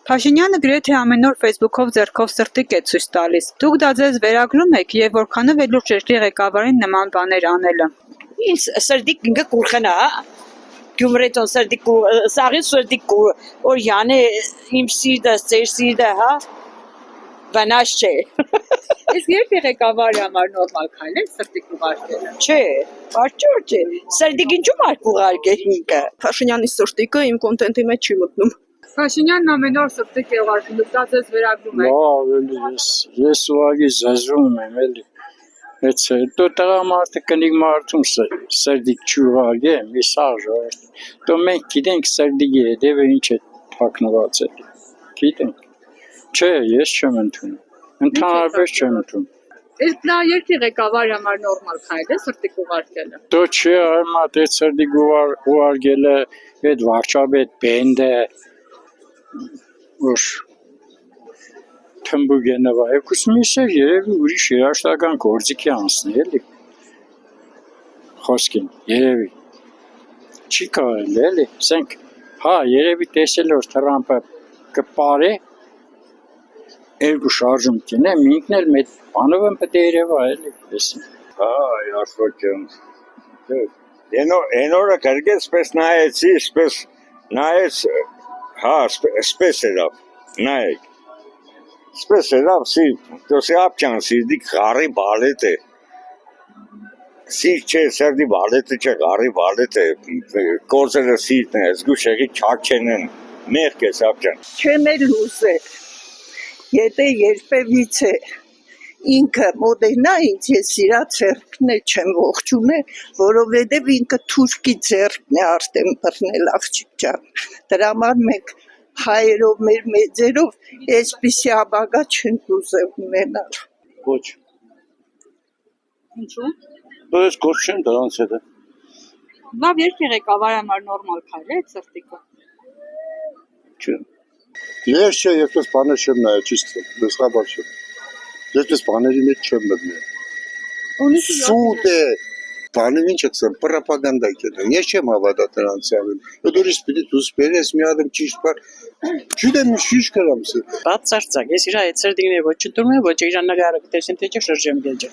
Փաշինյանը գրեթե ամեն օր Facebook-ով ձեռքով սրտիկ է ցույց տալիս։ Դուք դա ձեզ վերագրում եք եւ որքանով է լուրջ երկրի ղեկավարին նման բաներ անելը։ Ինձ սրտիկ ինքը կուրխնա, Գյումրեցոն սրտիկ սաղի սրտիկ օրյանը իմ սիրտը, ծեր սիրտը, հա, վնաս չէ։ Իսկ երկրի ղեկավարի համար նորմալ քայլ է սրտիկ ուղարկելը։ Չէ, արդյոք չէ։ Սրտիկ ինչու մարդ ուղարկել ինքը։ Փաշինյանի սրտիկը իմ կոնտենտի մեջ չի մտնում։ Փաշինյանն ամեն օր սրտիկ է ուղարկում, դա ձեզ վերագրում եք։ Լավ, ես ուղղակի զզվում եմ, էլի։ Այդ դու տղամարդը կնիկ մարդում սրտիկ չուղարկե, մի սաղ ժողովուրդ։ Դու մենք գիտենք սրտիկի հետևը ինչ է թաքնված է։ Գիտենք։ Չէ, ես չեմ ընդունում։ Ընդհանրապես չեմ ընդունում։ Իսկ դա երկրի ղեկավարի համար նորմալ քայլ է սրտիկ ուղարկելը։ Դու չի այմա դե սրտիկ ուղարկելը, այդ վարչապետ բենդը որ թմբուկ է նվայ, կուսմիսեր երևի ուրիշ երաշտական գործիքի անցնի, էլի, խոսքին, երևի, չի կարել, էլի, սենք, հա, երևի տեսել որ Թրամպը կպար է, երկու շարժում կինե, մինքն էլ մետ բանով եմ պտե երևա, էլի, եսին։ Հա, Աստված են օրը կրգեց սպես նայեցի, սպես նայեց, հա, սպես երավ, նայեք, սպես երավ, դոսի ապճան սիրդիկ ғարի բալետ է, սիր չէ, սերդի բալետը չէ, ғարի բալետ է, կործերը սիրտն է, զգուշ եղի չակ չեն են, մեղք ես ապճան։ Չեմ էլ լուզել, եթե երբևից է ինքը մոդենա ինձ ես իրա ձերքն է չեմ ողջունել, որովհետև ինքը թուրքի ձերքն է արդեն բռնել աղջիկ ջան, դրա համար մենք հայերով մեր մեծերով այսպիսի ապագա չենք ուզել ունենալ։ Ոչ։ Ինչու՞։ Դու ես գործ չեմ դրանց հետ է։ Լավ երկրի ղեկավարի համար նորմալ քայլ է սրտիկը։ Չեմ։ Ես չէ, ես ես բաներ չեմ նայել, ճիշտ է, դեսխաբար չեմ։ Ես ես բաների մեջ չեմ մտնել։ Սուտ է, բանում ինչ եք սեմ, պրապագանդա կետեն, ես չեմ հավատա դրանց ավին։ Դու ուրիշ պիտի դուս բերես մի ադեմ ճիշտ բան, չուդեմ շիշ կրամ սը։ Բացարձակ, ես իրա այդ սրտիկները ոչ չդուրում եմ, ոչ իրա նկարը կտեսեմ, թե չէ շրջեմ գեջը։